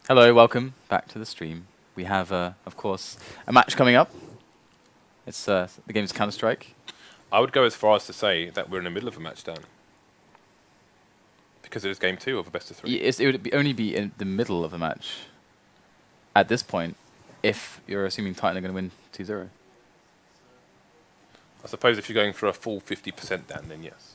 Hello, welcome back to the stream. We have, of course, a match coming up. It's the game's Counter-Strike. I would go as far as to say that we're in the middle of a match, Dan. Because it is game 2 of a best of 3. It would only be in the middle of a match at this point if you're assuming Titan are going to win 2-0. I suppose if you're going for a full 50%, Dan, then yes.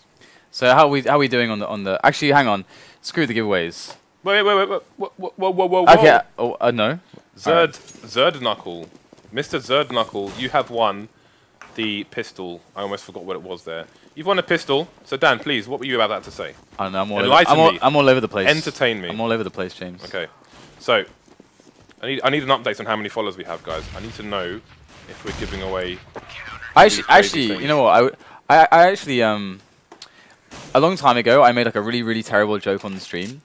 So how are we doing on the? Actually, hang on. Screw the giveaways. Wait. Whoa. Okay. Oh, no. Zerdknuckle. Mr. Zerdknuckle, you have won the pistol. I almost forgot what it was there. You've won a pistol. So, Dan, please, what were you about to say? I don't know. I'm all over the place. Entertain me. I'm all over the place, James. Okay. So, I need an update on how many followers we have, guys. I need to know if we're giving away. Actually, you know what? I actually a long time ago, I made like a really terrible joke on the stream.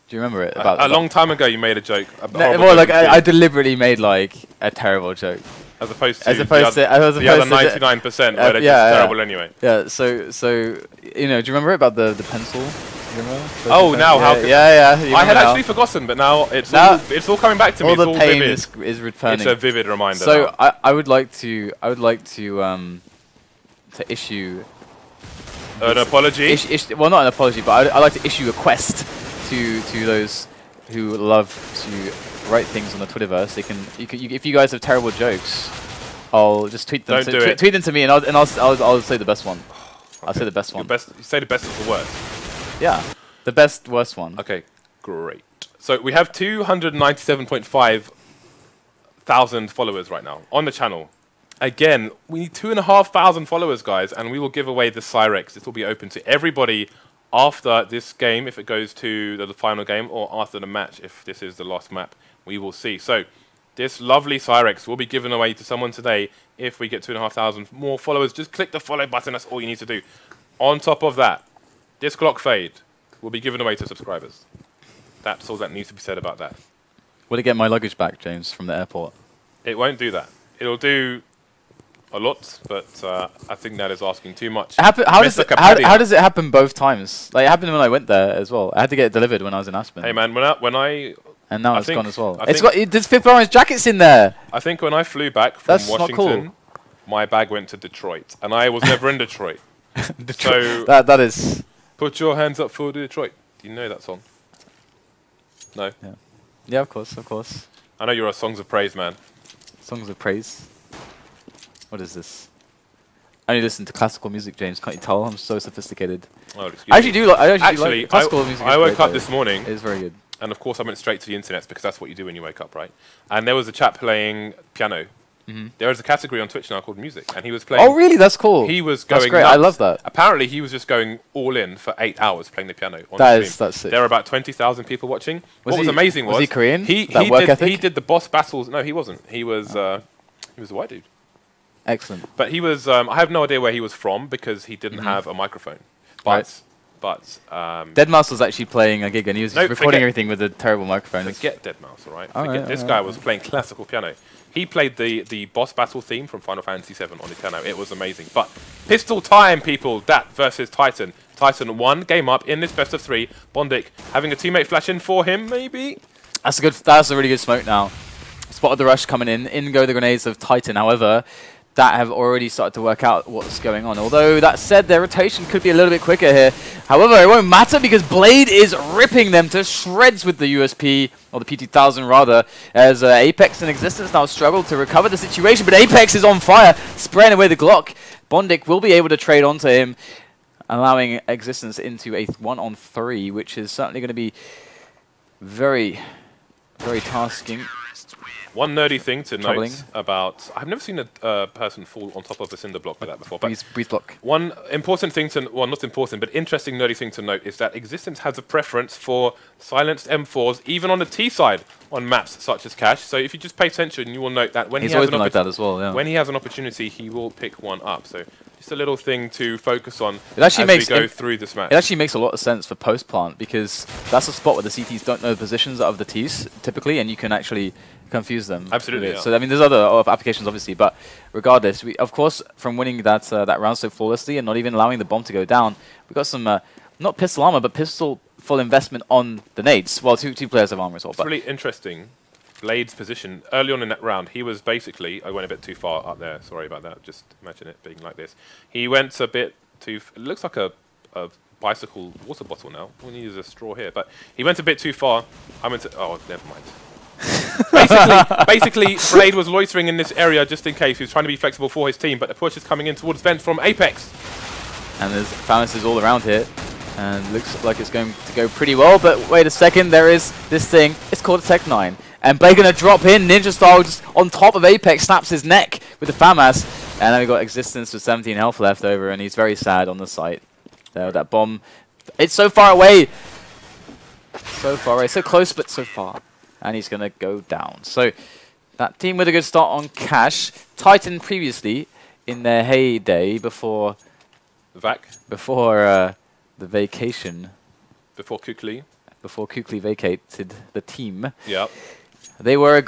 Do you remember it? A long time ago, you made a joke. Well, like I deliberately made like a terrible joke. As opposed to the other 99% where they're just terrible anyway. Yeah. So you know, do you remember about the pencil? Do you remember? Oh, now how? Yeah. I had actually forgotten, but now it's all coming back to me. All the pain vivid. is returning. It's a vivid reminder. So I would like to issue an apology. Well, not an apology, but I'd like to issue a quest to those who love to write things on the Twitterverse. If you guys have terrible jokes, I'll just tweet them. Tweet them to me, and I'll say the best one. I'll say the best one. You say the best of the worst. Yeah, the best worst one. Okay, great. So we have 297.5 thousand followers right now on the channel. Again, we need 2,500 followers, guys, and we will give away the Cyrex. This will be open to everybody after this game, if it goes to the final game, or after the match, if this is the last map. We will see. So, this lovely Cyrex will be given away to someone today if we get 2,500 more followers. Just click the follow button. That's all you need to do. On top of that, this clock fade will be given away to subscribers. That's all that needs to be said about that. Will it get my luggage back, James, from the airport? It won't do that. It'll do a lot, but I think that is asking too much. How does it happen both times? Like, it happened when I went there as well. I had to get it delivered when I was in Aspen. Hey man, and now it's gone as well. There's Fifth Orange jackets in there. I think when I flew back from Washington, my bag went to Detroit, and I was never in Detroit. So that is. Put your hands up for Detroit. Do you know that song? No. Yeah, of course. I know you're a Songs of Praise man. Songs of Praise. What is this? I only listen to classical music, James. Can't you tell? I'm so sophisticated. Oh, I actually do like classical music. I woke up this morning. It's very good. And of course, I went straight to the internet because that's what you do when you wake up, right? And there was a chap playing piano. There is a category on Twitch now called music, and he was playing. Oh, really? That's cool. He was going. That's great. Nuts. I love that. Apparently, he was just going all in for 8 hours playing the piano on the stream. That's sick. There were about 20,000 people watching. What was amazing was he Korean? He did the boss battles. No, he wasn't. He was a white dude. Excellent. But he was. I have no idea where he was from because he didn't have a microphone. But Deadmau5 was actually playing a gig and he was recording everything with a terrible microphone. Forget Deadmau5, all right? This guy was playing classical piano. He played the boss battle theme from Final Fantasy VII on the piano. It was amazing. But pistol time, people. dAT versus Titan. Titan 1 game up in this best of 3. bondik having a teammate flash in for him, maybe. That's a really good smoke now. Spotted the rush coming in. In go the grenades of Titan. However, dAT have already started to work out what's going on. Although, that said, their rotation could be a little bit quicker here. However, it won't matter because Blade is ripping them to shreds with the USP, or the P2000 rather, as Apex and Existence now struggle to recover the situation. But Apex is on fire, spraying away the Glock. bondik will be able to trade onto him, allowing Existence into a 1-on-3, which is certainly going to be very, very tasking. One nerdy thing to note about... I've never seen a person fall on top of a cinder block like that before. Breeze block. One important thing to... Well, not important, but interesting nerdy thing to note is that Existence has a preference for silenced M4s, even on the T side, on maps such as Cache. So if you just pay attention, you will note that when he has like that as well, when he has an opportunity, he will pick one up. So just a little thing to focus on as we go through this match. It actually makes a lot of sense for post-plant because that's a spot where the CTs don't know the positions of the Ts, typically, and you can actually confuse them. Absolutely. Yeah. So I mean, there's other applications obviously, but regardless, we of course from winning that round so flawlessly and not even allowing the bomb to go down, we got some not pistol armor but pistol full investment on the nades. Well, two players have armor as well. It's really interesting. Blade's position early on in that round, he was basically, I went a bit too far up there, sorry about that, just imagine it being like this. He went a bit too, it looks like a bicycle water bottle now, all you need is a straw here, but he went a bit too far. I went to, oh, never mind. basically, Blade was loitering in this area just in case. He was trying to be flexible for his team, but the push is coming in towards Vent from Apex. And there's Famas all around here. And looks like it's going to go pretty well, but wait a second, there is this thing. It's called a Tech 9. And Blade gonna drop in, Ninja style, just on top of Apex, snaps his neck with the FAMAS. And then we got Existence with 17 health left over, and he's very sad on the site. There, that bomb. It's so far away. So far away, so close, but so far. And he's gonna go down. So that team with a good start on cash. Titan previously in their heyday before the vacation. Before Kukli vacated the team. Yep. They were a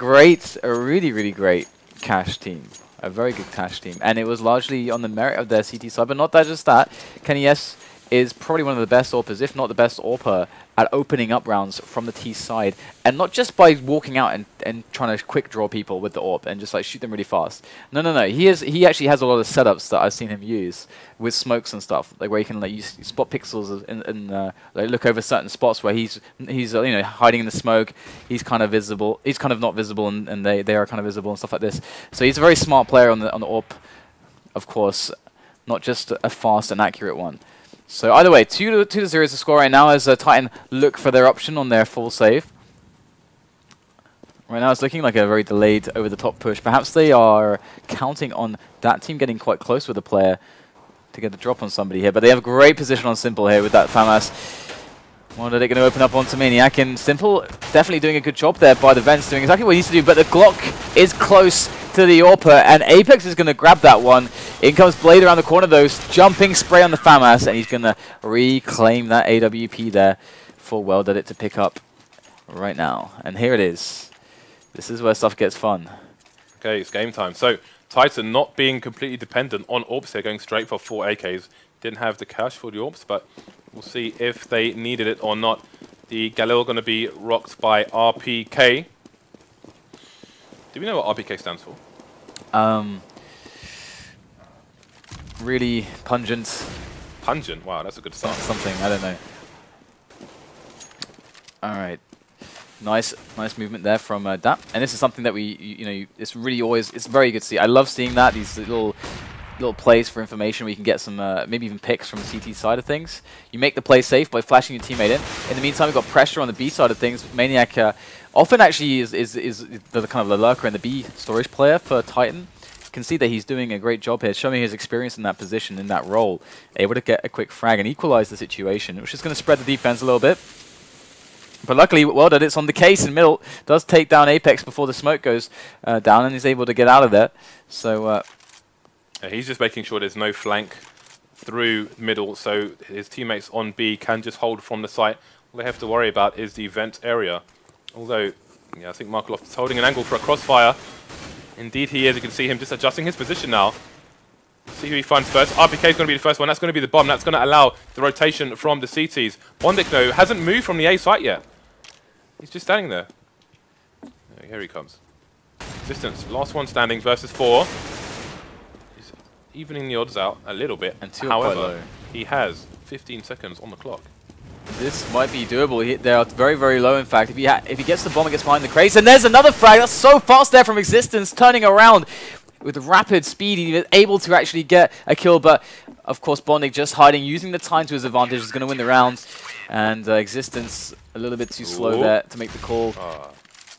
really, really great cash team. A very good cash team. And it was largely on the merit of their CT side, but not that just that. Kenny S is probably one of the best AWPers, if not the best AWPer, at opening up rounds from the T side. And not just by walking out and trying to quick draw people with the AWP and just like shoot them really fast. No. He actually has a lot of setups that I've seen him use with smokes and stuff, like where he can like use spot pixels and like look over certain spots where he's you know, hiding in the smoke. He's kind of visible. He's kind of not visible, and they are kind of visible and stuff like this. So he's a very smart player on the AWP, of course, not just a fast and accurate one. So either way, 2-0 is the score right now as Titan look for their option on their full save. Right now it's looking like a very delayed over-the-top push. Perhaps they are counting on that team getting quite close with a player to get the drop on somebody here. But they have a great position on Simple here with that FAMAS. What are they going to open up onto Maniac? And Simple definitely doing a good job there by the Vents, doing exactly what he needs to do. But the Glock is close to the AWPer, and Apex is going to grab that one. In comes Blade around the corner, though, jumping spray on the FAMAS, and he's going to reclaim that AWP there for WorldEdit to pick up right now. And here it is. This is where stuff gets fun. Okay, it's game time. So Titan not being completely dependent on AWPs here, going straight for 4 AKs. Didn't have the cash for the AWPs, but we'll see if they needed it or not. The Galil going to be rocked by RPK. Do we know what RPK stands for? Really pungent. Pungent? Wow, that's a good start. Something, I don't know. Alright. Nice movement there from dAT. And this is something that it's really always, it's very good to see. I love seeing that, these little plays for information where you can get some, maybe even picks from the CT side of things. You make the play safe by flashing your teammate in. In the meantime, we've got pressure on the B side of things. Maniac often actually is the kind of the lurker and the B storage player for Titan. You can see that he's doing a great job here, showing his experience in that position, in that role, able to get a quick frag and equalize the situation, which is going to spread the defense a little bit. But luckily, WorldEdit's on the case in middle, does take down Apex before the smoke goes down, and he's able to get out of there. So he's just making sure there's no flank through middle, so his teammates on B can just hold from the site. All they have to worry about is the vent area. Although, yeah, I think Markelov is holding an angle for a crossfire. Indeed he is. You can see him just adjusting his position now. See who he finds first. RPK is going to be the first one. That's going to be the bomb. That's going to allow the rotation from the CTs. bondik, though, hasn't moved from the A site yet. He's just standing there. Yeah, here he comes. Existence. Last one standing versus 4. He's evening the odds out a little bit. And however, he has 15 seconds on the clock. This might be doable. They are very, very low, in fact. If he gets the bomb, it gets behind the crates. And there's another frag. That's so fast there from Existence, turning around with rapid speed. He was able to actually get a kill, but of course, bondik just hiding, using the time to his advantage, is going to win the round. And Existence a little bit too slow there to make the call.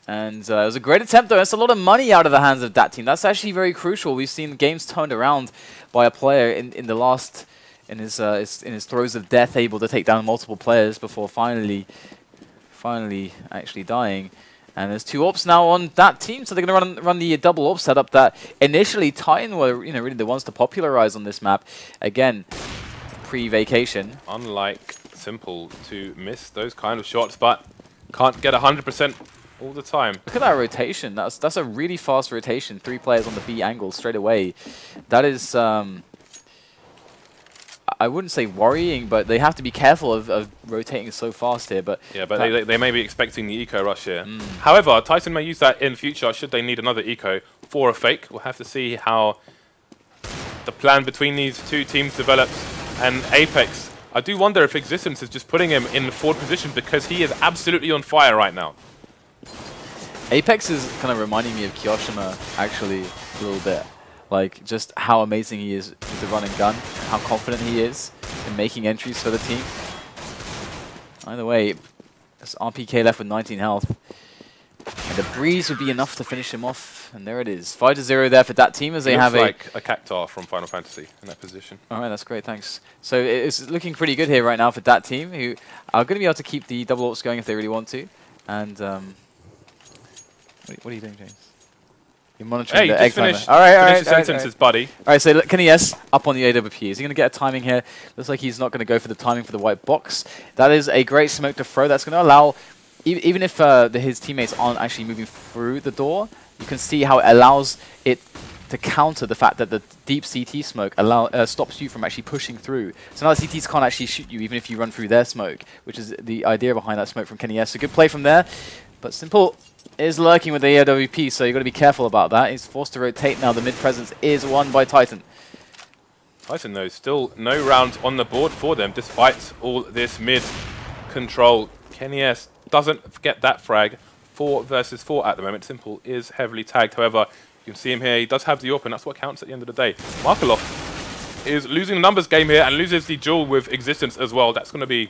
And it was a great attempt, though. That's a lot of money out of the hands of that team. That's actually very crucial. We've seen games turned around by a player in the last... in his throes of death, able to take down multiple players before finally actually dying. And there's 2 AWPs now on that team, so they're going to run the double AWP setup that initially Titan were really the ones to popularize on this map. Again, pre-vacation. Unlike Simple to miss those kind of shots, but can't get 100% all the time. Look at that rotation. That's a really fast rotation. 3 players on the B angle straight away. That is. I wouldn't say worrying, but they have to be careful of rotating so fast here. But yeah, but they may be expecting the eco rush here. However, Titan may use that in future should they need another eco for a fake. We'll have to see how the plan between these two teams develops. And Apex, I do wonder if Existence is just putting him in the forward position because he is absolutely on fire right now. Apex is kind of reminding me of Kyoshima, actually, a little bit. Like, just how amazing he is with the run and gun, how confident he is in making entries for the team. Either way, there's RpK left with 19 health. And the breeze would be enough to finish him off. And there it is. 5-0 there for that team as they have like a Cactar from Final Fantasy in that position. Alright, that's great, thanks. So it's looking pretty good here right now for that team, who are going to be able to keep the double orcs going if they really want to. And, what are you doing, James? You're monitoring the egg timer. Finish the sentences, buddy. Alright, so Kenny S up on the AWP. Is he going to get a timing here? Looks like he's not going to go for the timing for the white box. That is a great smoke to throw. That's going to allow, even if his teammates aren't actually moving through the door, you can see how it allows it to counter the fact that the deep CT smoke stops you from actually pushing through. So now the CTs can't actually shoot you even if you run through their smoke, which is the idea behind that smoke from Kenny S. So good play from there. But Simple is lurking with the AWP, so you've got to be careful about that. He's forced to rotate now. The mid presence is won by Titan. Titan, though, still no rounds on the board for them, despite all this mid control. Kenny S doesn't get that frag. 4 versus 4 at the moment. Simple is heavily tagged. However, you can see him here. He does have the AWP, and that's what counts at the end of the day. Markelov is losing the numbers game here and loses the duel with Existence as well. That's going to be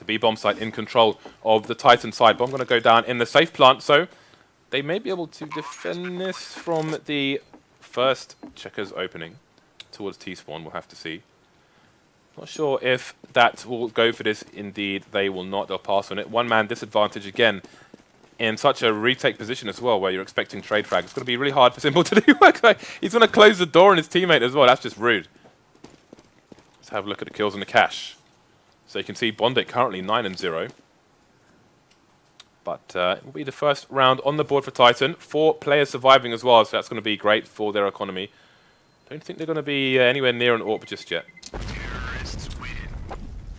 B-bomb site in control of the Titan side. Bomb going to go down in the safe plant, so they may be able to defend this from the first checkers opening towards T-spawn. We'll have to see. Not sure if that will go for this. Indeed, they will not. They'll pass on it. One-man disadvantage again in such a retake position as well, where you're expecting trade frag. It's going to be really hard for Simple to do work. He's going to close the door on his teammate as well. That's just rude. Let's have a look at the kills and the cash. So you can see bondik currently 9-0. But it will be the first round on the board for Titan. 4 players surviving as well, so that's going to be great for their economy. Don't think they're going to be anywhere near an AWP just yet.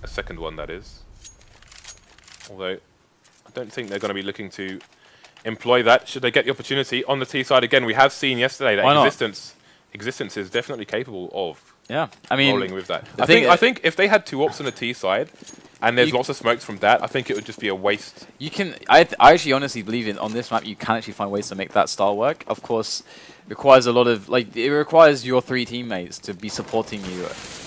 A second one, that is. Although, I don't think they're going to be looking to employ that. Should they get the opportunity on the T side again? We have seen yesterday that Existence is definitely capable of rolling with that. I think if they had 2 AWPs on the T side, and there's lots of smokes from that, I think it would just be a waste. You can. I actually honestly believe on this map you can actually find ways to make that style work. Of course, it requires a lot of it requires your 3 teammates to be supporting you.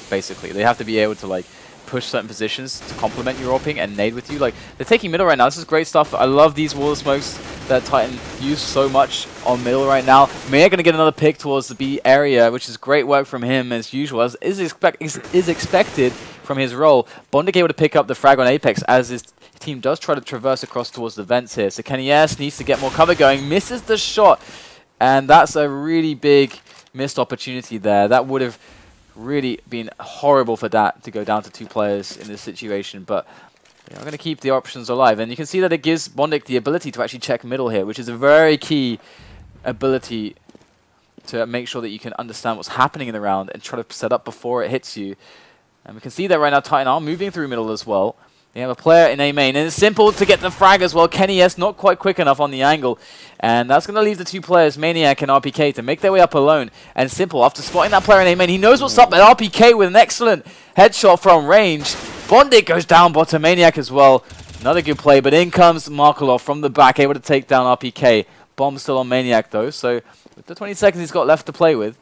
Basically, they have to be able to push certain positions to complement your AWPing and nade with you. They're taking middle right now. This is great stuff. I love these wall of smokes that Titan use so much on middle right now. Maniac going to get another pick towards the B area, which is great work from him as usual, as is expected from his role. bondik able to pick up the frag on Apex as his team does try to traverse across towards the vents here. So Kenny S needs to get more cover going, misses the shot, and that's a really big missed opportunity there. That would have really been horrible for dAT to go down to 2 players in this situation, but they are going to keep the options alive. And you can see that it gives bondik the ability to actually check middle here, which is a very key ability to make sure that you can understand what's happening in the round and try to set up before it hits you. And we can see that right now Titan are moving through middle as well. They have a player in A main, and it's Simple to get the frag as well. Kenny S not quite quick enough on the angle, and that's going to leave the 2 players, Maniac and RpK, to make their way up alone. And Simple, after spotting that player in A main, he knows what's up, and RpK with an excellent headshot from range. bondik goes down bottom, Maniac as well. Another good play, but in comes Markelov from the back, able to take down RpK. Bomb still on Maniac though, so with the 20 seconds he's got left to play with,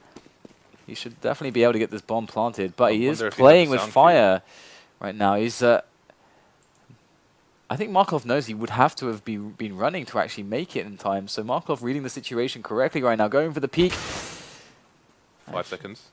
he should definitely be able to get this bomb planted. But he is playing with fire right now. He's I think Markelov knows he would have to have been running to actually make it in time. So Markelov reading the situation correctly right now, going for the peak. 5 seconds.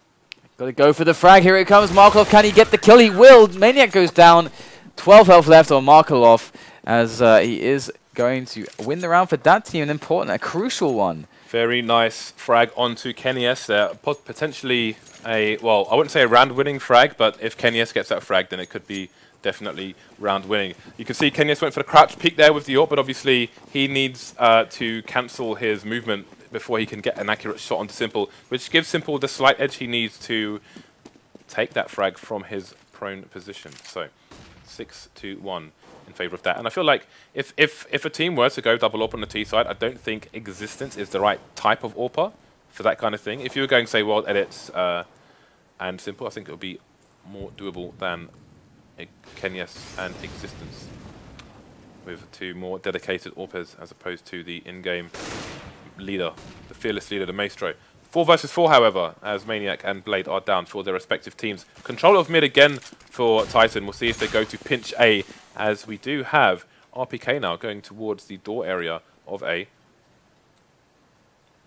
Got to go for the frag. Here it comes. Markelov, can he get the kill? He will. Maniac goes down. 12 health left on Markelov as he is going to win the round for that team. An important, a crucial one. Very nice frag onto Kenny S there. Potentially a, well, I wouldn't say a round-winning frag, but if Kenny S gets that frag, then it could be definitely round-winning. You can see Kenny S went for the crouch peek there with the AWP, but obviously he needs to cancel his movement before he can get an accurate shot onto Simple, which gives Simple the slight edge he needs to take that frag from his prone position. So 6-1 in favor of that. And I feel like if a team were to go double AWP on the T side, I don't think Existence is the right type of AWPer for that kind of thing. If you were going, say, WorldEdit and Simple, I think it would be more doable than Kenyes and Existence, with two more dedicated AWPers as opposed to the in-game leader, the fearless leader, the Maestro. 4 versus 4, however, as Maniac and Blade are down for their respective teams. Control of mid again for Titan. We'll see if they go to pinch A, as we do have RpK now going towards the door area of A.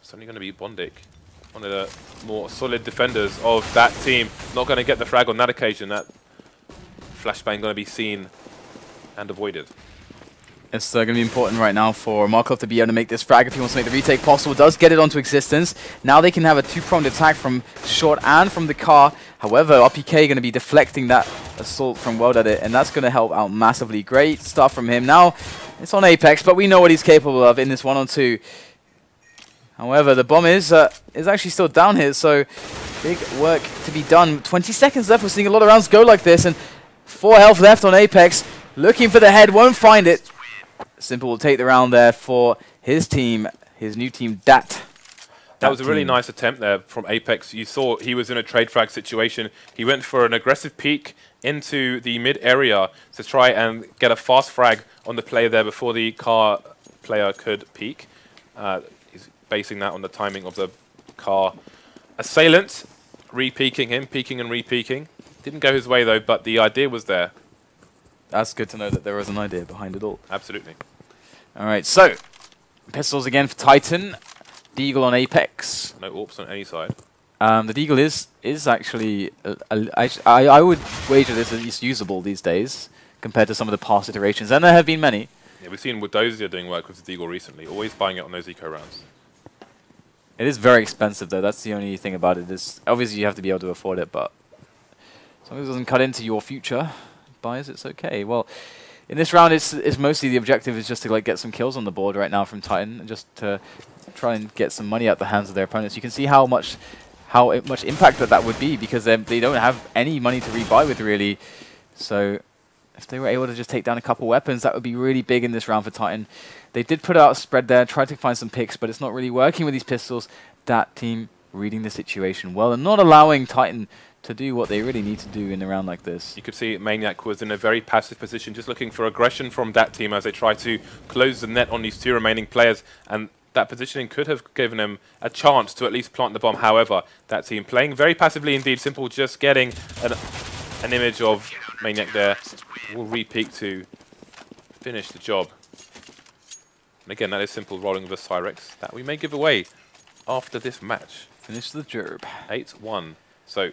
It's only going to be bondik, one of the more solid defenders of that team. Not going to get the frag on that occasion. That flashbang going to be seen and avoided. It's going to be important right now for Markelov to be able to make this frag if he wants to make the retake possible. Does get it onto Existence. Now they can have a two-pronged attack from short and from the car. However, RpK going to be deflecting that assault from WorldEdit, and that's going to help out massively. Great stuff from him. Now it's on Apex, but we know what he's capable of in this 1-on-2. However, the bomb is actually still down here, so big work to be done. 20 seconds left. We're seeing a lot of rounds go like this, and 4 health left on Apex. Looking for the head, won't find it. Simple will take the round there for his team, his new team, dAT. That was a really nice attempt there from Apex. You saw he was in a trade frag situation. He went for an aggressive peek into the mid area to try and get a fast frag on the player there before the car player could peek. He's basing that on the timing of the car assailant, re-peeking him, peeking and re-peeking. Didn't go his way though, but the idea was there. That's good to know that there was an idea behind it all. Absolutely. All right, so pistols again for Titan. Deagle on Apex. No AWPs on any side. The Deagle is actually, I would wager this is usable these days compared to some of the past iterations, and there have been many. Yeah, we've seen Woodozia doing work with the Deagle recently, always buying it on those eco rounds. It is very expensive though, that's the only thing about it. Is obviously you have to be able to afford it, but as long as it doesn't cut into your future buys, it's okay. Well, in this round, it's mostly the objective is just to like get some kills on the board right now from Titan, and just to try and get some money out the hands of their opponents. You can see how much impact that would be, because they don't have any money to rebuy with really. So if they were able to just take down a couple weapons, that would be really big in this round for Titan. They did put out a spread there, tried to find some picks, but it's not really working with these pistols. That team reading the situation well and not allowing Titan to do what they really need to do in a round like this. You could see Maniac was in a very passive position, just looking for aggression from that team as they try to close the net on these 2 remaining players, and that positioning could have given him a chance to at least plant the bomb. However, that team playing very passively indeed. Simple just getting an image of Maniac there. Will re-peek to finish the job. And again, that is Simple rolling with a Cyrex that we may give away after this match. Finish the job. 8-1. So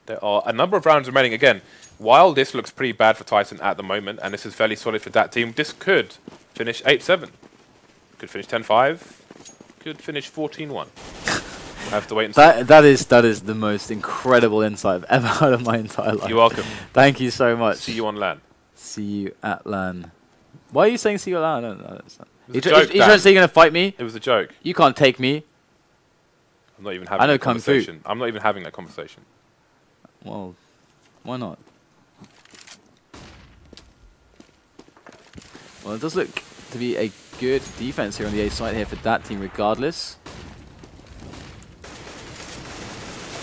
there are a number of rounds remaining. Again, while this looks pretty bad for Titan at the moment, and this is fairly solid for that team, this could finish 8-7. Could finish 10-5. Could finish 14-1. I have to wait and see. That is the most incredible insight I've ever heard of my entire life. You're welcome. Thank you so much. See you on LAN. See you at LAN. Why are you saying see you at LAN? I don't understand. It was a joke, you trying to say you're going to fight me? It was a joke. You can't take me. I'm not even having that conversation. I'm not even having that conversation. Well, why not? Well, it does look to be a good defense here on the A side here for that team regardless.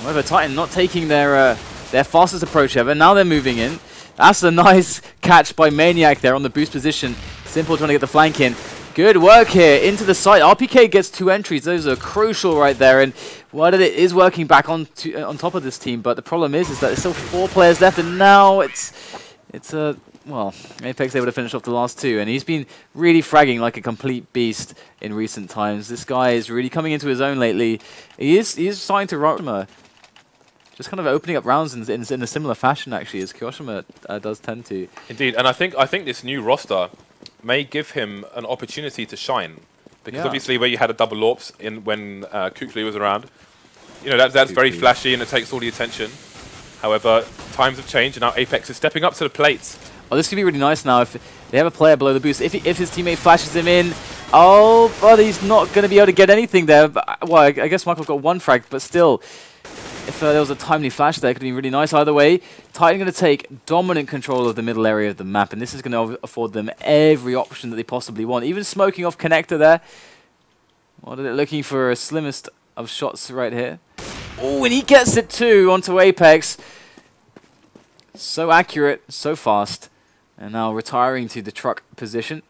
However, Titan not taking their fastest approach ever. Now they're moving in. That's a nice catch by Maniac there on the boost position. Simple trying to get the flank in. Good work here into the site. RpK gets 2 entries. Those are crucial right there. And WorldEdit is working back on top of this team. But the problem is that there's still 4 players left. And now well, Apex able to finish off the last 2. And he's been really fragging like a complete beast in recent times. This guy is really coming into his own lately. He is starting to run. Just kind of opening up rounds in a similar fashion, actually, as Kyoshima does tend to. Indeed, and I think this new roster may give him an opportunity to shine, because obviously where you had a double AWPs in when Quiquerez was around, you know that's very flashy and it takes all the attention. However, times have changed and now Apex is stepping up to the plate. Oh, this could be really nice now if they have a player below the boost. If his teammate flashes him in, oh, but he's not going to be able to get anything there. Well, I guess Michael got 1 frag, but still. If there was a timely flash there, it could be really nice. Either way, Titan going to take dominant control of the middle area of the map, and this is going to afford them every option that they possibly want. Even smoking off connector there. What are they looking for? A slimmest of shots right here. Oh, and he gets it too onto Apex. So accurate, so fast. And now retiring to the truck position.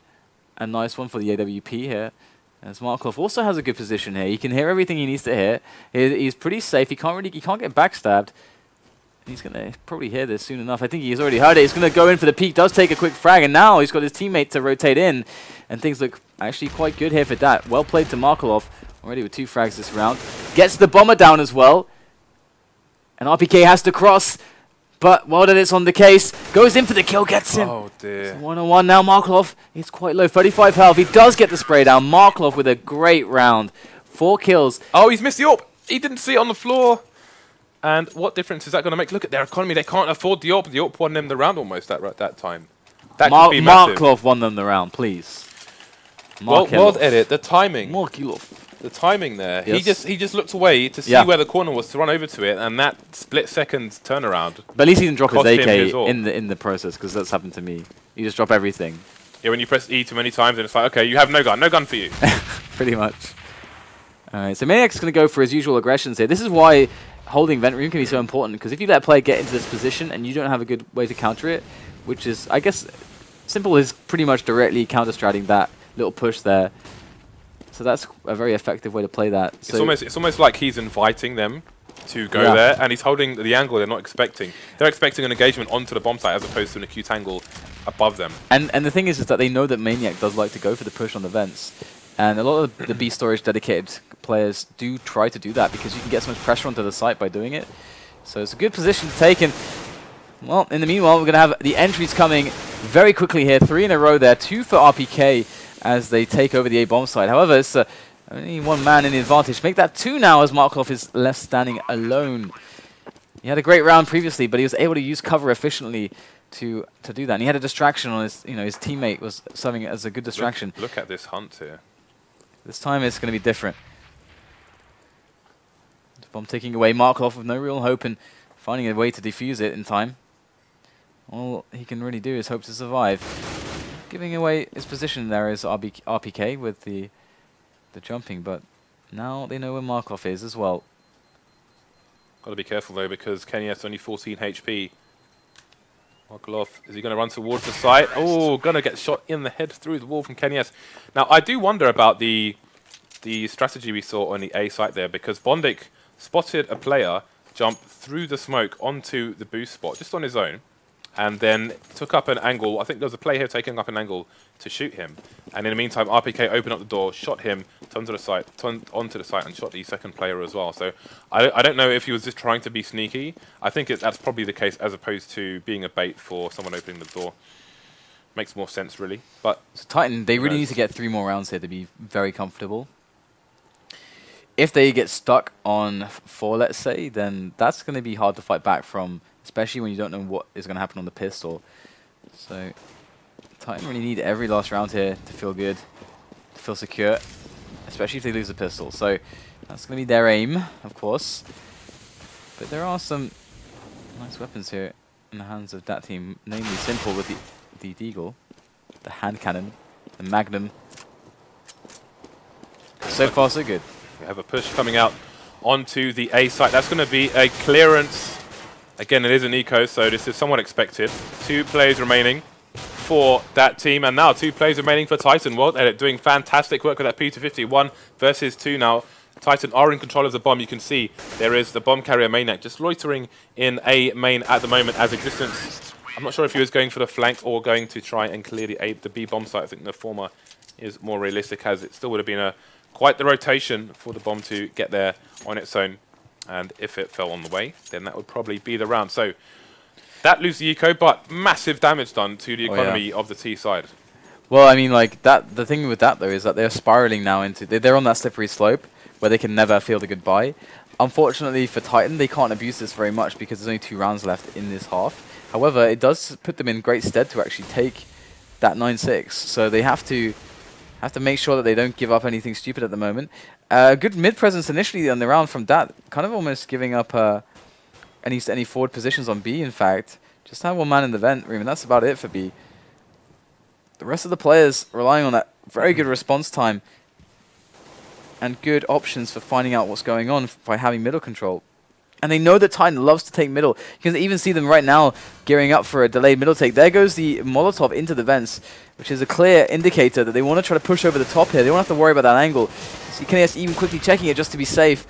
A nice one for the AWP here. As Markelov also has a good position here. He can hear everything he needs to hear. He's pretty safe. He can't get backstabbed. He's going to probably hear this soon enough. I think he's already heard it. He's going to go in for the peak. Does take a quick frag. And now he's got his teammate to rotate in. And things look actually quite good here for dAT. Well played to Markelov. Already with 2 frags this round. Gets the bomber down as well. And RpK has to cross. But WorldEdit's on the case. Goes in for the kill. Gets him. Oh, dear. So 1-on-1 now. Markelov. It's quite low. 35 health. He does get the spray down. Markelov with a great round. 4 kills. Oh, he's missed the AWP. He didn't see it on the floor. And what difference is that going to make? Look at their economy. They can't afford the AWP. The AWP won them the round almost at that time. That could be massive. Markelov won them the round, please. WorldEdit, the timing. Markelov. The timing there. Yes. He just looked away to see where the corner was to run over to it, and that split-second turnaround. But at least he didn't drop his AK his in the process, because that's happened to me. You just drop everything. Yeah, when you press E too many times, and it's like, okay, you have no gun for you. Pretty much. All right, so Maniac's going to go for his usual aggressions here. This is why holding vent room can be so important, because if you let a player get into this position and you don't have a good way to counter it, which is, I guess, simple is pretty much directly counter-stratting that little push there. So that's a very effective way to play that. So it's almost like he's inviting them to go there, and he's holding the angle they're not expecting. They're expecting an engagement onto the bomb site as opposed to an acute angle above them. And the thing is that they know that Maniac does like to go for the push on the vents. And a lot of the B storage dedicated players do try to do that because you can get so much pressure onto the site by doing it. So it's a good position to take. And, well, in the meanwhile, we're going to have the entries coming very quickly here. 3 in a row there, 2 for RpK as they take over the A-bomb site. However, it's only 1 man in the advantage. Make that 2 now as Markelov is left standing alone. He had a great round previously, but he was able to use cover efficiently to do that. And he had a distraction on his, his teammate was serving as a good distraction. Look at this hunt here. This time it's going to be different. The bomb taking away Markelov with no real hope and finding a way to defuse it in time. All he can really do is hope to survive. Giving away his position there is RpK with the jumping, but now they know where Markelov is as well. Got to be careful though, because Kenny has only 14 HP. Markelov, is he going to run towards the site? Oh, going to get shot in the head through the wall from Kenny S. Now, I do wonder about the strategy we saw on the A site there, because bondik spotted a player jump through the smoke onto the boost spot, just on his own, and then took up an angle. I think there was a player here taking up an angle to shoot him. And in the meantime, RpK opened up the door, shot him, turned onto the site, and shot the second player as well. So I don't know if he was just trying to be sneaky. I think that's probably the case, as opposed to being a bait for someone opening the door. Makes more sense, really. But so Titan, they really need to get 3 more rounds here to be very comfortable. If they get stuck on 4, let's say, then that's going to be hard to fight back from, especially when you don't know what is going to happen on the pistol. So Titan really need every last round here to feel good, to feel secure, especially if they lose the pistol. So that's going to be their aim, of course. But there are some nice weapons here in the hands of that team, namely Simple with the Deagle, the hand cannon, the Magnum. So far, so good. We have a push coming out onto the A site. That's going to be a clearance. Again, it is an eco, so this is somewhat expected. 2 players remaining for that team, and now 2 players remaining for Titan. WorldEdit doing fantastic work with that P250. 1 versus 2 now. Titan are in control of the bomb. You can see there is the bomb carrier Maniac just loitering in A main at the moment as Existence. I'm not sure if he was going for the flank or going to try and clear the B bomb site. I think the former is more realistic, as it still would have been quite the rotation for the bomb to get there on its own. And if it fell on the way, then that would probably be the round. So that loses the eco, but massive damage done to the economy of the T side. Well, I mean, like that. The thing with that though is that they're spiraling now into. They're on that slippery slope where they can never feel the goodbye. Unfortunately for Titan, they can't abuse this very much because there's only 2 rounds left in this half. However, it does put them in great stead to actually take that 9-6. So they have to Have to make sure that they don't give up anything stupid at the moment. Good mid presence initially on the round from dAT, kind of almost giving up any forward positions on B, in fact. Just have one man in the vent room, and that's about it for B. The rest of the players relying on that very good response time and good options for finding out what's going on by having middle control. And they know that Titan loves to take middle. You can even see them right now gearing up for a delayed middle take. There goes the Molotov into the vents, which is a clear indicator that they want to try to push over the top here. They don't have to worry about that angle. So Kenny even quickly checking it just to be safe.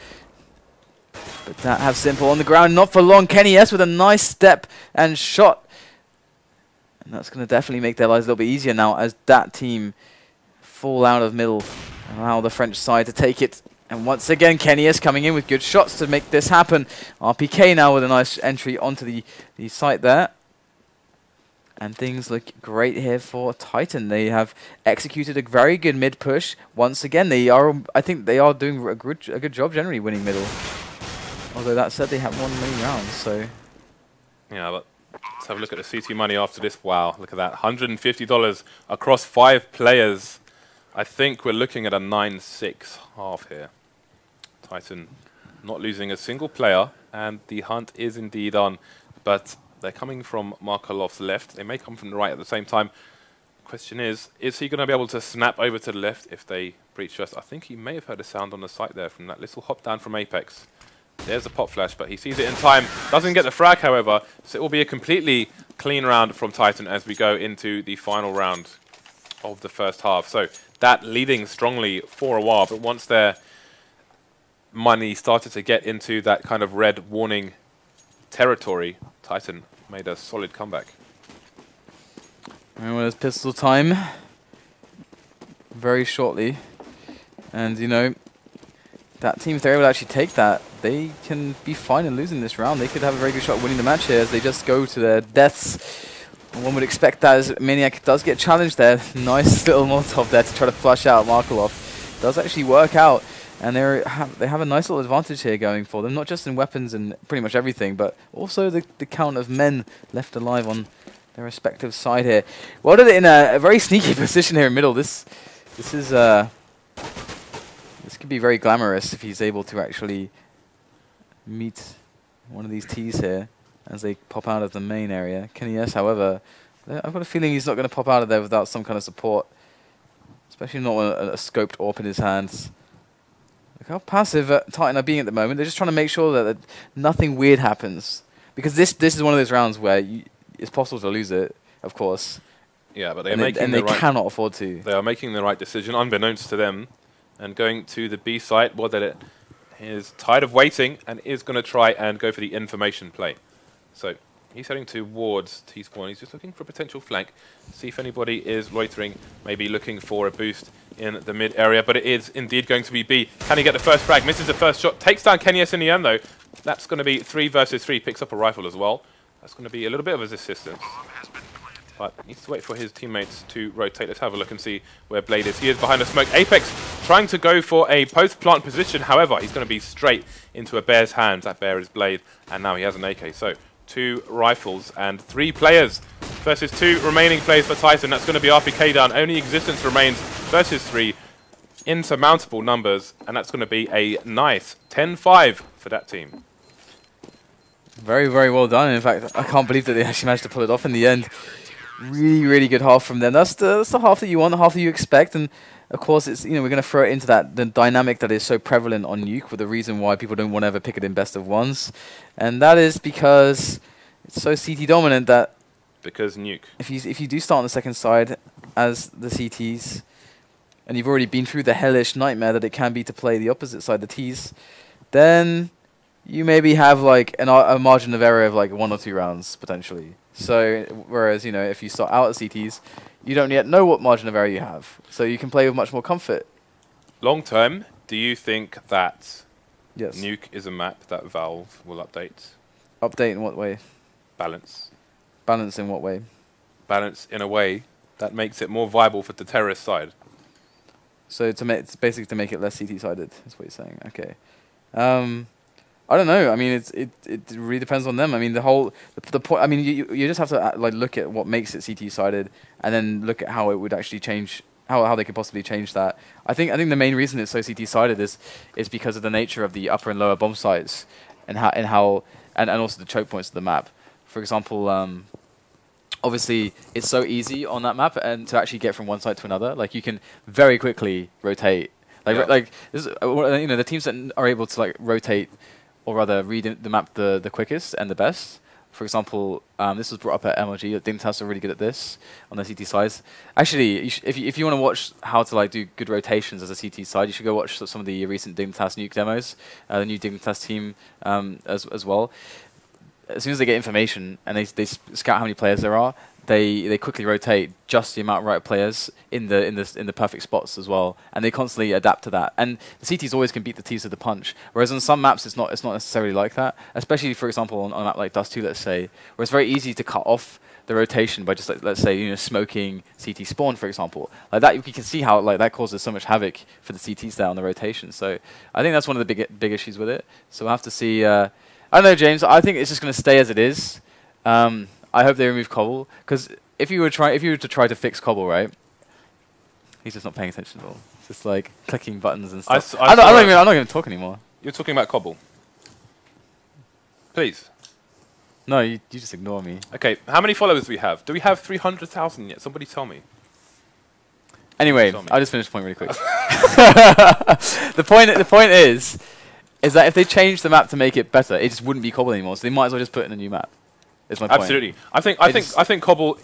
But that have Simple on the ground, not for long. Kenny S with a nice step and shot. And that's going to definitely make their lives a little bit easier now as that team fall out of middle. Allow the French side to take it. And once again, Kenny is coming in with good shots to make this happen. RpK now with a nice entry onto the site there. And things look great here for Titan. They have executed a very good mid push. Once again, I think they are doing a good job generally winning middle. Although that said, they have won many rounds, so... Yeah, but let's have a look at the CT money after this. Wow, look at that. $150 across 5 players. I think we're looking at a 9-6 half here. Titan not losing a single player, and the hunt is indeed on. But they're coming from Markelov's left. They may come from the right at the same time. Question is he going to be able to snap over to the left if they breach first? I think he may have heard a sound on the site there from that little hop down from Apex. There's a pop flash, but he sees it in time. Doesn't get the frag, however, so it will be a completely clean round from Titan as we go into the final round of the first half. So that leading strongly for a while, but once their money started to get into that kind of red warning territory, Titan made a solid comeback. And well, it's pistol time very shortly. And, you know, that team, if they're able to actually take that, they can be fine in losing this round. They could have a very good shot at winning the match here as they just go to their deaths. And one would expect that as Maniac does get challenged there. Nice little Molotov there to try to flush out Markelov. Does actually work out. And they have a nice little advantage here going for them, not just in weapons and pretty much everything, but also the count of men left alive on their respective side here. WorldEdit in a very sneaky position here in middle. This could be very glamorous if he's able to actually meet one of these T's here as they pop out of the main area. Kenny S, however, I've got a feeling he's not going to pop out of there without some kind of support, especially not a scoped AWP in his hands. Look how passive Titan are being at the moment. They're just trying to make sure that nothing weird happens, because this is one of those rounds where it's possible to lose it, of course. Yeah, but they cannot afford to. They are making the right decision, unbeknownst to them, and going to the B site. WorldEdit is tired of waiting and is going to try and go for the information play. So he's heading towards T-spawn. He's just looking for a potential flank. See if anybody is loitering, maybe looking for a boost in the mid area. But it is indeed going to be B. Can he get the first frag? Misses the first shot. Takes down Kenny S in the end, though. That's going to be 3 versus 3. Picks up a rifle as well. That's going to be a little bit of his assistance. But needs to wait for his teammates to rotate. Let's have a look and see where Blade is. He is behind the smoke. Apex trying to go for a post-plant position. However, he's going to be straight into a bear's hands. That bear is Blade, and now he has an AK. So 2 rifles and 3 players versus 2 remaining players for Titan. That's going to be RpK down. Only existence remains versus 3. Insurmountable numbers, and that's going to be a nice 10-5 for that team. Very, very well done. In fact, I can't believe that they actually managed to pull it off in the end. Really, really good half from them. That's the half that you want, the half that you expect, and of course, it's, you know, we're going to throw it into the dynamic that is so prevalent on Nuke, with the reason why people don't want to ever pick it in best of ones, and that is because it's so CT dominant that because Nuke. If you do start on the second side as the CTs, and you've already been through the hellish nightmare that it can be to play the opposite side, the Ts, then you maybe have like a margin of error of like 1 or 2 rounds potentially. So whereas, you know, if you start out at CTs, you don't yet know what margin of error you have, so you can play with much more comfort. Long term, do you think that yes, Nuke is a map that Valve will update? Update in what way? Balance. Balance in what way? Balance in a way that makes it more viable for the terrorist side. So it's basically to make it less CT-sided. That's what you're saying. Okay. I don't know. I mean, it really depends on them. I mean, the point. I mean, you just have to like look at what makes it CT-sided, and then look at how it would actually change how they could possibly change that. I think the main reason it's so CT-sided is because of the nature of the upper and lower bomb sites and also the choke points of the map. For example, obviously it's so easy on that map and to actually get from one side to another. Like you can very quickly rotate. Like this is, you know, the teams that are able to like rotate or rather read the map the quickest and the best. For example, this was brought up at MLG. dAT are really good at this on the CT sides. Actually, if you want to watch how to like do good rotations as a CT side, you should go watch some of the recent dAT nuke demos. The new dAT team as well. As soon as they get information and they scout how many players there are, they quickly rotate just the amount of right players in the perfect spots as well, and they constantly adapt to that. And the CTs always can beat the Ts with the punch, whereas on some maps it's not necessarily like that. Especially for example on a map like Dust 2, let's say, where it's very easy to cut off the rotation by just like, let's say, you know, smoking CT spawn, for example. Like that, you can see how like that causes so much havoc for the CTs there on the rotation. So I think that's one of the big issues with it. So we'll have to see. I don't know, James. I think it's just going to stay as it is. I hope they remove Cobble, because if you were to try to fix Cobble, right? He's just not paying attention at all. Just like clicking buttons and stuff. I'm not going to talk anymore. You're talking about Cobble. Please. No, you just ignore me. Okay, how many followers do we have? Do we have 300,000 yet? Somebody tell me. Anyway, I'll just finish the point really quick. The point is that if they change the map to make it better, it just wouldn't be Cobble anymore. So they might as well just put it in a new map. Is my point. Absolutely. I think Cobble.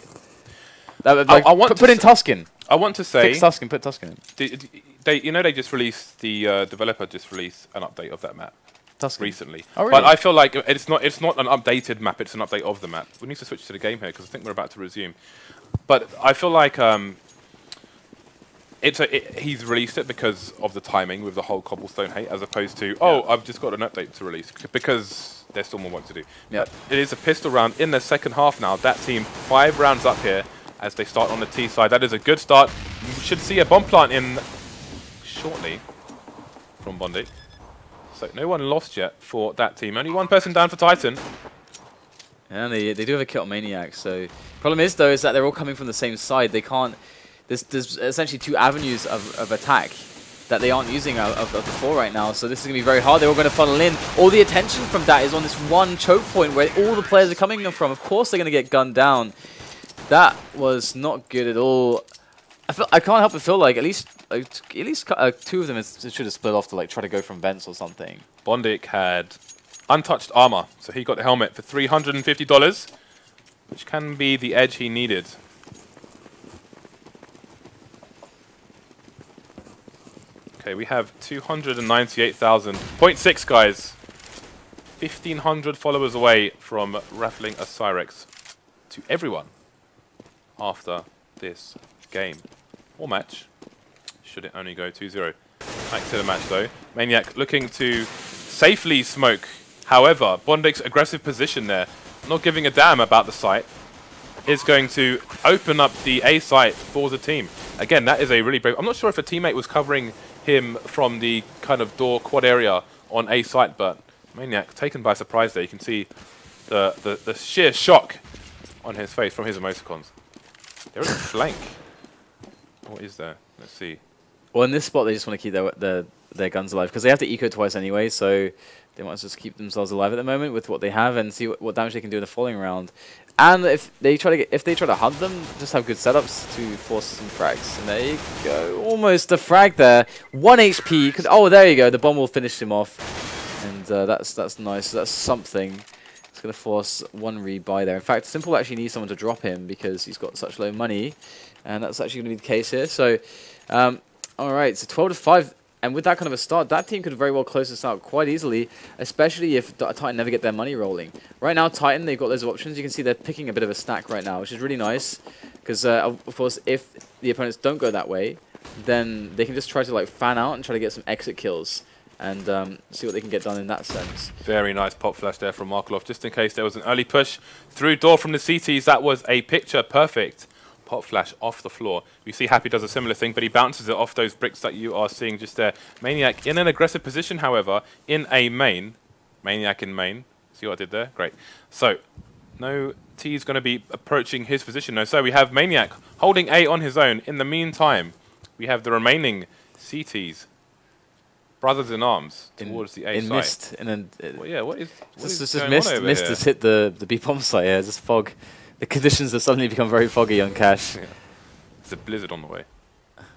Like, put in Tuscan. I want to say fix Tuscan. Put Tuscan in. They just released the developer just released an update of that map. Tuscan. Recently. Oh, really? But I feel like it's not an updated map. It's an update of the map. We need to switch to the game here because I think we're about to resume. But I feel like he's released it because of the timing with the whole cobblestone hate, as opposed to I've just got an update to release because there's still more work to do. Yeah. It is a pistol round in the second half now. That team 5 rounds up here as they start on the T side. That is a good start. We should see a bomb plant in shortly from bondik. So no one lost yet for that team. Only one person down for Titan. And they do have a kit on Maniac. So problem is though is that they're all coming from the same side. They can't. There's essentially 2 avenues of attack that they aren't using of the 4 right now. So this is going to be very hard. They're all going to funnel in. All the attention from that is on this one choke point where all the players are coming from. Of course they're going to get gunned down. That was not good at all. I can't help but feel like at least 2 of them should have split off to like try to go from vents or something. bondik had untouched armor, so he got the helmet for $350, which can be the edge he needed. Okay, we have 298,000.6 guys. 1,500 followers away from raffling a Cyrex to everyone after this game or match, should it only go 2-0. Back to the match though. Maniac looking to safely smoke. However, bondik's aggressive position there, not giving a damn about the site, is going to open up the A site for the team. Again, that is a really brave. I'm not sure if a teammate was covering him from the kind of door quad area on A site, but Maniac taken by surprise there. You can see the sheer shock on his face from his emoticons. There is a flank. What is there? Let's see. Well, in this spot, they just want to keep their guns alive because they have to eco twice anyway, so they might just keep themselves alive at the moment with what they have and see what damage they can do in the following round. And if they try to hunt them, just have good setups to force some frags. And there you go, almost a frag there. 1 HP. Oh, there you go. The bomb will finish him off, and that's nice. That's something. It's gonna force 1 rebuy there. In fact, Simple actually needs someone to drop him because he's got such low money, and that's actually gonna be the case here. So, all right. So 12-5. And with that kind of a start, that team could very well close this out quite easily, especially if Titan never get their money rolling. Right now, Titan, they've got loads of options. You can see they're picking a bit of a stack right now, which is really nice. Because, of course, if the opponents don't go that way, then they can just try to like fan out and try to get some exit kills and see what they can get done in that sense. Very nice pop flash there from Markelov, just in case there was an early push through door from the CTs. That was a picture perfect pop flash off the floor. We see Happy does a similar thing, but he bounces it off those bricks that you are seeing just there. Maniac in an aggressive position, however, in a main. Maniac in main. See what I did there? Great. So, no T is going to be approaching his position. No, so we have Maniac holding A on his own. In the meantime, we have the remaining CTs, brothers in arms, towards the A in site. Mist, and then Well, yeah, what is just going on over Mist here? has hit the B bomb site. Yeah, just fog. The conditions have suddenly become very foggy on Cash. Yeah. There's a blizzard on the way.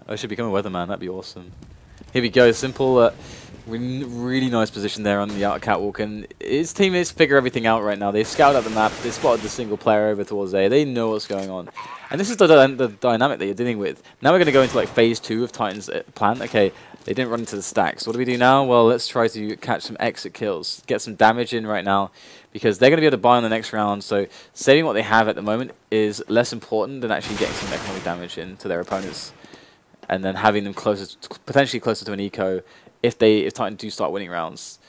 I should become a weatherman. That'd be awesome. Here we go. Simple. Really nice position there on the outer catwalk, and his teammates figure everything out right now. They scout out the map. They spotted the single player over towards A. They know what's going on, and this is the dynamic that you're dealing with. Now we're going to go into like phase 2 of Titan's plan. Okay, they didn't run into the stacks. What do we do now? Well, let's try to catch some exit kills, get some damage in right now, because they're going to be able to buy on the next round. So saving what they have at the moment is less important than actually getting some economic damage into their opponents, and then having them potentially closer to an eco if Titan do start winning rounds.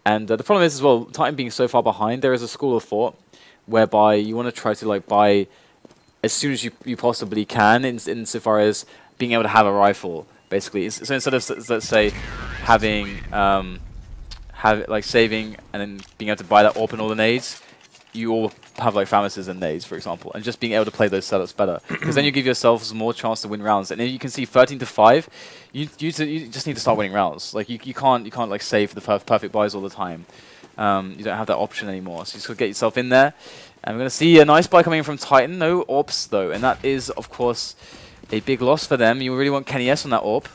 And the problem is as well, Titan being so far behind, there is a school of thought whereby you want to try to like buy as soon as you possibly can, insofar as being able to have a rifle, basically. So instead of, let's say, having saving and then being able to buy that AWP and all the nades, you all have like Famuses and nades, for example, and just being able to play those setups better, because then you give yourselves more chance to win rounds. And then you can see 13-5. You just need to start winning rounds. Like you can't like save the perfect buys all the time. You don't have that option anymore. So you just gotta get yourself in there. And we're gonna see a nice buy coming in from Titan. No AWPs though, and that is of course a big loss for them. You really want Kenny S on that AWP.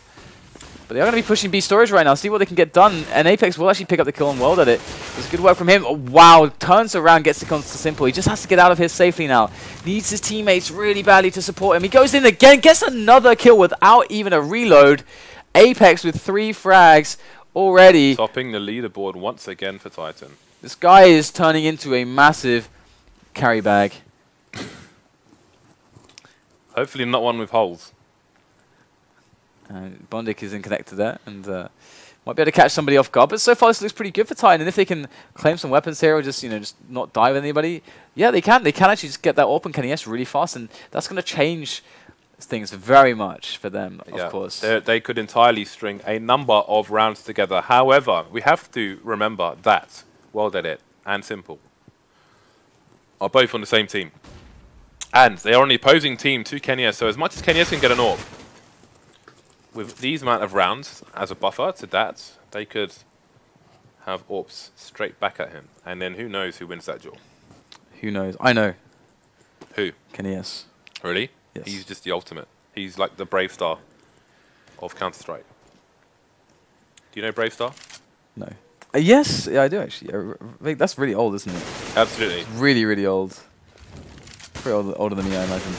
But they are going to be pushing B storage right now, see what they can get done. And Apex will actually pick up the kill on WorldEdit. It's good work from him. Oh, wow, turns around, gets the const to Simple. He just has to get out of here safely now. Needs his teammates really badly to support him. He goes in again, gets another kill without even a reload. Apex with 3 frags already. Topping the leaderboard once again for Titan. This guy is turning into a massive carry bag. Hopefully not one with holes. Bondik is in connected there, and might be able to catch somebody off guard. But so far, this looks pretty good for Titan. And if they can claim some weapons here, or just not die with anybody, yeah, they can. They can actually just get that open Kenny S really fast, and that's going to change things very much for them. Of course, they could entirely string a number of rounds together. However, we have to remember that WorldEdit and Simple are both on the same team, and they are on the opposing team to Kenny S. So as much as Kenny S can get an AWP, with these amount of rounds as a buffer to dAT, they could have AWPs straight back at him. And then who knows who wins that duel? Who knows? I know. Who? Kenny S. Really? Yes. He's just the ultimate. He's like the Brave Star of Counter-Strike. Do you know Brave Star? No. Yes, yeah, I do actually. That's really old, isn't it? Absolutely. It's really, really old. Pretty older than me, I imagine.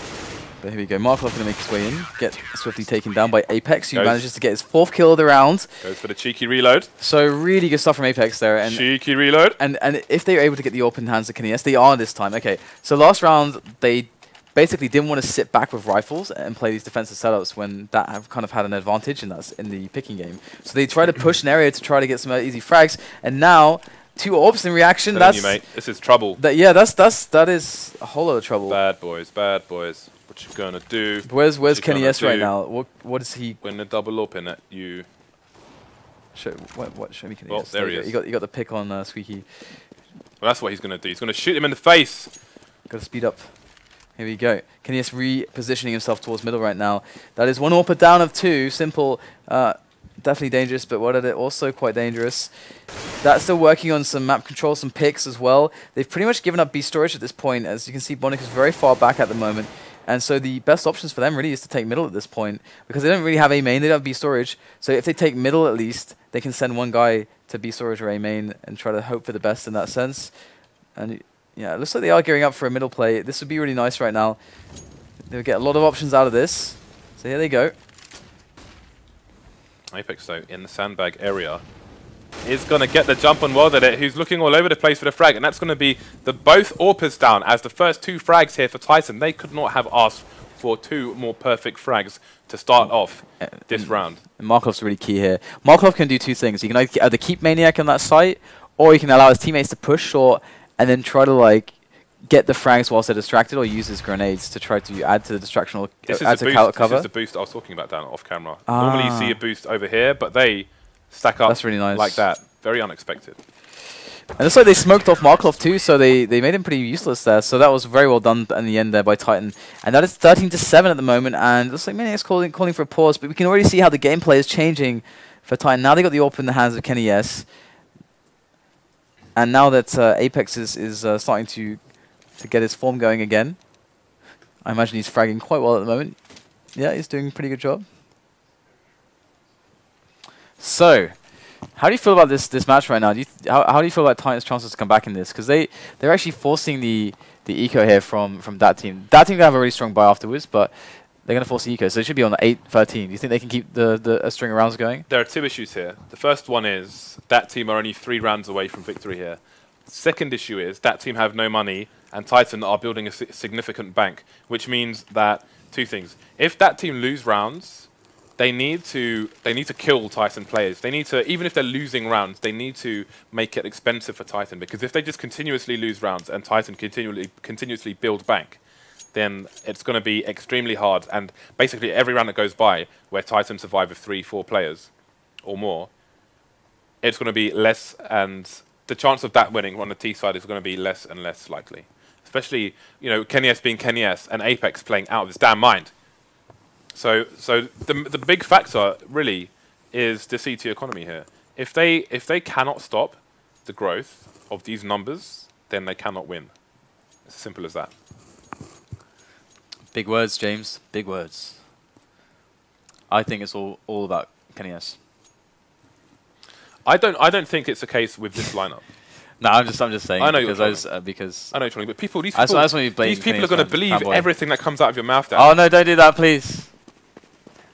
But here we go. Markelov going to make his way in, get swiftly taken down by Apex, who manages to get his 4th kill of the round. Goes for the cheeky reload. So really good stuff from Apex there. And cheeky reload. And if they were able to get the open hands of Kenny S, they are this time. Okay, so last round, they basically didn't want to sit back with rifles and play these defensive setups when that have kind of had an advantage, and that's in the picking game. So they tried to push an area to try to get some easy frags, and now 2 AWPs in reaction. That's you, mate. This is trouble. That is a whole lot of trouble. Bad boys, bad boys. What you gonna do? Where's Kenny S right now? What is he? When the double open at you. Show me Kenny S. There he is. You got the pick on Squeaky. Well, that's what he's gonna do. He's gonna shoot him in the face. Got to speed up. Here we go. Kenny S repositioning himself towards middle right now. That is 1 AWP down of 2. Simple. Definitely dangerous, but WorldEdit also quite dangerous. That's still working on some map control, some picks as well. They've pretty much given up B storage at this point. As you can see, Bondik is very far back at the moment. And so the best options for them really is to take middle at this point, because they don't really have A main, they don't have B storage. So if they take middle at least, they can send one guy to B storage or A main and try to hope for the best in that sense. And yeah, it looks like they are gearing up for a middle play. This would be really nice right now. They'll get a lot of options out of this. So here they go. Apex, though, in the sandbag area, is going to get the jump on WorldEdit, who's looking all over the place for the frag, and that's going to be the both AWPers down as the first 2 frags here for Titan. They could not have asked for 2 more perfect frags to start off this round. And Markelov's really key here. Markelov can do 2 things. He can either keep Maniac on that site, or he can allow his teammates to push short and then try to like get the frags whilst they're distracted, or use his grenades to try to add to the distraction or add to cover. This is the boost I was talking about down off camera. Normally you see a boost over here, but they stack up That's really nice. like that. Very unexpected. And it looks like they smoked off Markelov too, so they made him pretty useless there. So that was very well done in the end there by Titan. And that is 13-7 at the moment, and it looks like Maniac's calling for a pause, but we can already see how the gameplay is changing for Titan. Now they got the AWP in the hands of Kenny S. And now that Apex is starting to get his form going again, I imagine he's fragging quite well at the moment. Yeah, he's doing a pretty good job. So, how do you feel about this match right now? How do you feel about Titan's chances to come back in this? Because they're actually forcing the eco here from that team. That team can have a really strong buy afterwards, but they're going to force the eco, so it should be on the 8-13. Do you think they can keep the string of rounds going? There are two issues here. The first one is that team are only 3 rounds away from victory here. Second issue is that team have no money, and Titan are building a significant bank, which means that two things. If that team lose rounds, they need to kill Titan players. They need to, even if they're losing rounds, they need to make it expensive for Titan, because if they just continuously lose rounds and Titan continuously build bank, then it's going to be extremely hard. And basically every round that goes by where Titan survive with 3-4 players or more, it's going to be less, and the chance of that winning on the T side is going to be less and less likely. Especially, you know, Kenny S being Kenny S and Apex playing out of his damn mind. So the big factor really is the CT economy here. If they cannot stop the growth of these numbers, then they cannot win. It's as simple as that. Big words, James. Big words. I think it's all about Kenny S. I don't think it's the case with this lineup. No, I'm just saying. I know because I know you're trolling, but these people are going to believe everything that comes out of your mouth. Dan. Oh no! Don't do that, please.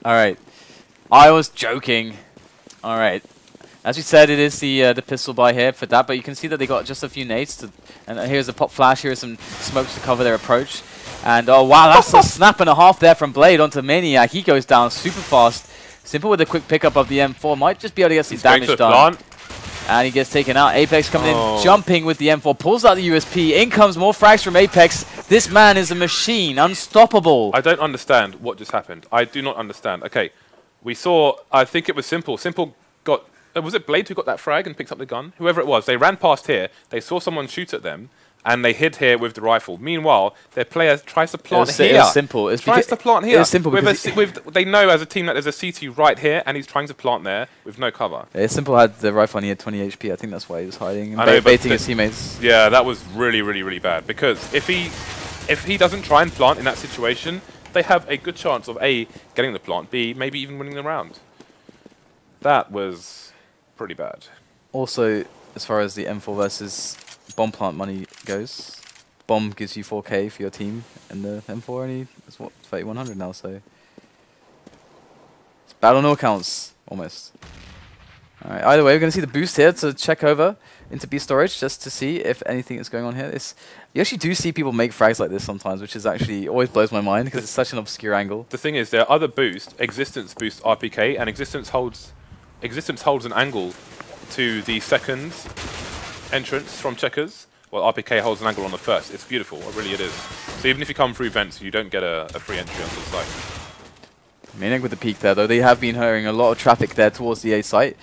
All right, I was joking. All right, as we said, it is the pistol buy here for that, but you can see that they got just a few nades, and here's a pop flash. Here's some smokes to cover their approach, and oh wow, that's a snap and a half there from Blade onto Maniac. He goes down super fast. Simple with a quick pickup of the M4, might just be able to get some damage done. And he gets taken out. Apex coming in, jumping with the M4, pulls out the USP. In comes more frags from Apex. This man is a machine, unstoppable. I don't understand what just happened. I do not understand. Okay, we saw, I think it was Simple. Simple got, was it Blade who got that frag and picked up the gun? Whoever it was, they ran past here, they saw someone shoot at them, and they hid here with the rifle. Meanwhile, their player tries to plant here. It's simple. It's tries to plant here. It's simple because they know as a team that there's a CT right here, and he's trying to plant there with no cover. It's simple had the rifle and he had 20 HP. I think that's why he was hiding and baiting his teammates. Yeah, that was really, really, really bad. Because if he doesn't try and plant in that situation, they have a good chance of A, getting the plant, B, maybe even winning the round. That was pretty bad. Also, as far as the M4 versus bomb plant money goes, bomb gives you 4k for your team, and the M4 only is what, 3100 now, so it's bad on all counts, almost. Alright, either way, we're going to see the boost here to check over into B storage just to see if anything is going on here. You actually do see people make frags like this sometimes, which is actually always blows my mind because it's such an obscure angle. The thing is, there are other boosts, Existence boosts RPK, and Existence holds an angle to the second entrance from checkers, while RPK holds an angle on the first. It's beautiful, really it is. So even if you come through vents, you don't get a free entry onto the site. Maniac with the peak there, though. They have been hearing a lot of traffic there towards the A site.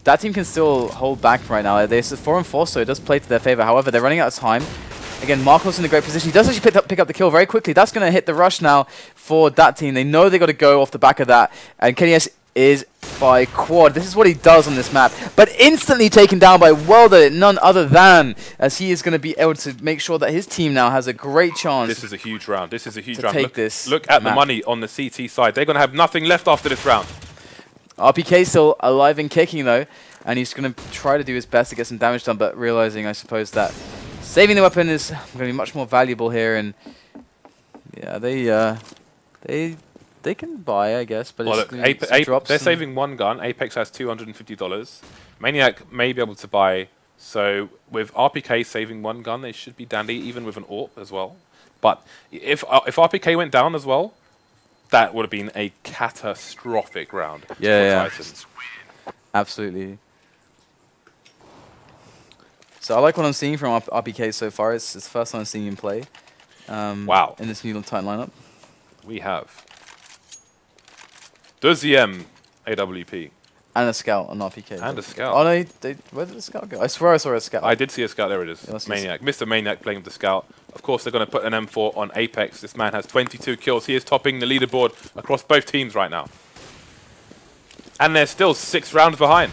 That team can still hold back right now. They're 4-4, so it does play to their favor. However, they're running out of time. Again, Markelov's in a great position. He does actually pick up the kill very quickly. That's going to hit the rush now for that team. They know they got to go off the back of that. And Kenny S is by quad. This is what he does on this map. But instantly taken down by WorldEdit, none other than, as he is going to be able to make sure that his team now has a great chance. This is a huge round. This is a huge round. Look at the money on the CT side. They're going to have nothing left after this round. RPK still alive and kicking though, and he's going to try to do his best to get some damage done, but realizing, I suppose, that saving the weapon is going to be much more valuable here. And yeah, they can buy, I guess, but well, it's drops. They're saving one gun. Apex has $250. Maniac may be able to buy. So with RPK saving one gun, they should be dandy, even with an AWP as well. But if RPK went down as well, that would have been a catastrophic round for Titan. Absolutely. So I like what I'm seeing from RPK so far. It's the first time I'm seeing him play. Wow. In this new Titan lineup. We have Deuxième AWP. And a scout on RPK. And a scout. Oh no, where did the scout go? I swear I saw a scout. I did see a scout. There it is. Yeah, Maniac. Mr. Maniac playing with the scout. Of course, they're going to put an M4 on Apex. This man has 22 kills. He is topping the leaderboard across both teams right now. And they're still 6 rounds behind.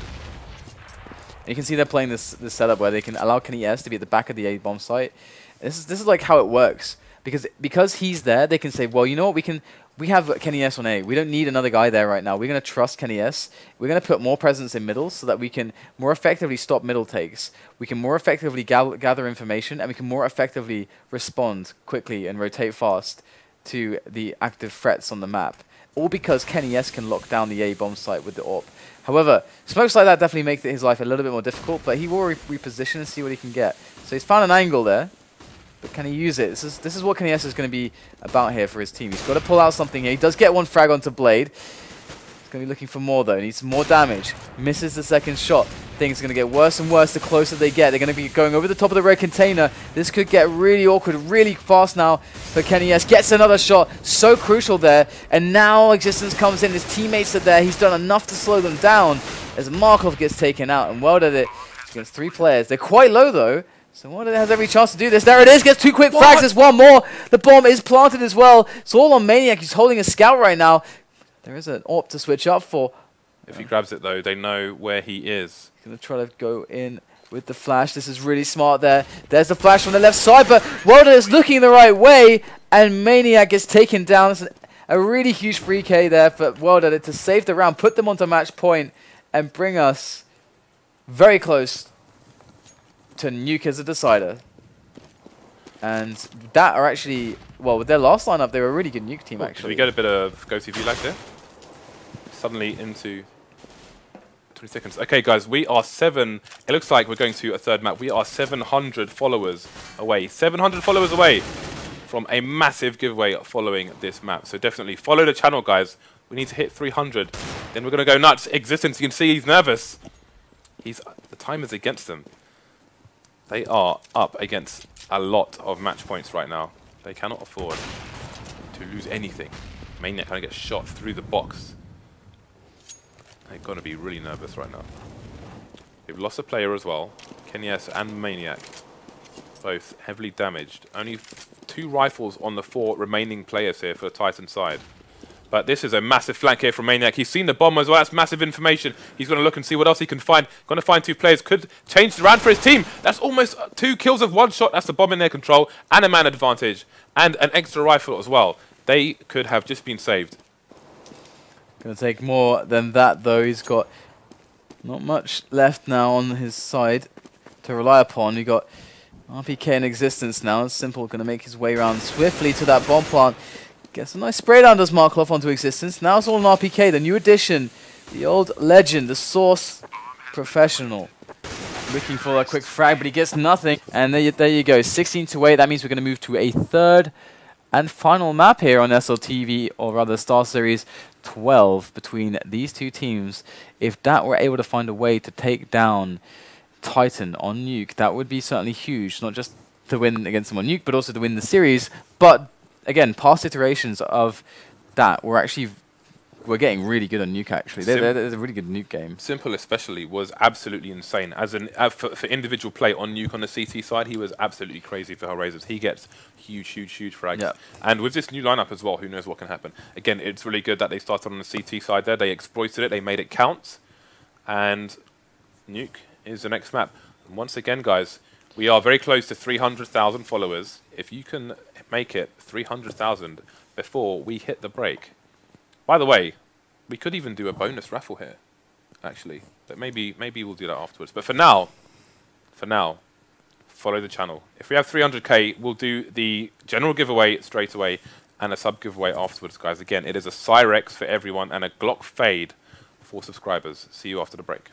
You can see they're playing this setup where they can allow Kenny S to be at the back of the A bomb site. This is like how it works. Because he's there, they can say, well, you know what, we have Kenny S on A. We don't need another guy there right now. We're going to trust Kenny S. We're going to put more presence in middle so that we can more effectively stop middle takes. We can more effectively gather information, and we can more effectively respond quickly and rotate fast to the active threats on the map. All because Kenny S can lock down the A bomb site with the AWP. However, smokes like that definitely make his life a little bit more difficult, but he will reposition and see what he can get. So he's found an angle there. But can he use it? This is what Kenny S is going to be about here for his team. He's got to pull out something here. He does get one frag onto Blade. He's going to be looking for more, though. He needs more damage. Misses the second shot. Things are going to get worse and worse the closer they get. They're going to be going over the top of the red container. This could get really awkward really fast now for Kenny S. Gets another shot. So crucial there. And now Existence comes in. His teammates are there. He's done enough to slow them down as Markelov gets taken out. And WorldEdit against 3 players. They're quite low, though. So WorldEdit has every chance to do this. There it is. Gets 2 quick frags. There's one more. The bomb is planted as well. It's all on Maniac. He's holding a scout right now. There is an AWP to switch up for. If he grabs it, though, they know where he is. He's going to try to go in with the flash. This is really smart there. There's the flash from the left side, but WorldEdit is looking the right way, and Maniac gets taken down. It's a really huge free K there for WorldEdit to save the round, put them onto match point, and bring us very close to Nuke as a decider. And that are actually, well, with their last lineup, they were a really good Nuke team, actually. Did we get a bit of GoTV lag there? Suddenly into 20 seconds. Okay, guys, we are 7. It looks like we're going to a third map. We are 700 followers away. 700 followers away from a massive giveaway following this map. So definitely follow the channel, guys. We need to hit 300. Then we're going to go nuts. Existence, you can see he's nervous. The time is against them. They are up against a lot of match points right now. They cannot afford to lose anything. Maniac kind of gets shot through the box. They're going to be really nervous right now. They've lost a player as well. Kenny S and Maniac, both heavily damaged. Only 2 rifles on the 4 remaining players here for the Titan side. But this is a massive flank here from Maniac. He's seen the bomb as well. That's massive information. He's going to look and see what else he can find. Going to find 2 players. Could change the round for his team. That's almost 2 kills of 1 shot. That's the bomb in their control. And a man advantage. And an extra rifle as well. They could have just been saved. Going to take more than that, though. He's got not much left now on his side to rely upon. We've got RpK in existence now. It's simple. Going to make his way around swiftly to that bomb plant. Gets a nice spray down, does Markelov onto existence. Now it's all on RpK, the new addition, the old legend, the source professional. Looking for a quick frag, but he gets nothing. And there you go, 16 to 8. That means we're going to move to a third and final map here on SLTV, or rather StarSeries 12, between these 2 teams. If dAT were able to find a way to take down Titan on Nuke, that would be certainly huge. Not just to win against them on Nuke, but also to win the series. But again, past iterations of that we're getting really good on Nuke, actually. They're a really good Nuke game. Simple especially was absolutely insane. As for individual play on Nuke on the CT side, he was absolutely crazy for Hellraisers. He gets huge frags. Yep. And with this new lineup as well, who knows what can happen. Again, it's really good that they started on the CT side there. They exploited it. They made it count. And Nuke is the next map. And once again, guys, we are very close to 300,000 followers. If you can make it 300,000 before we hit the break. By the way, we could even do a bonus raffle here, actually. But maybe we'll do that afterwards. But for now, follow the channel. If we have 300k, we'll do the general giveaway straight away and a sub giveaway afterwards, guys. Again, it is a Cyrex for everyone and a Glock Fade for subscribers. See you after the break.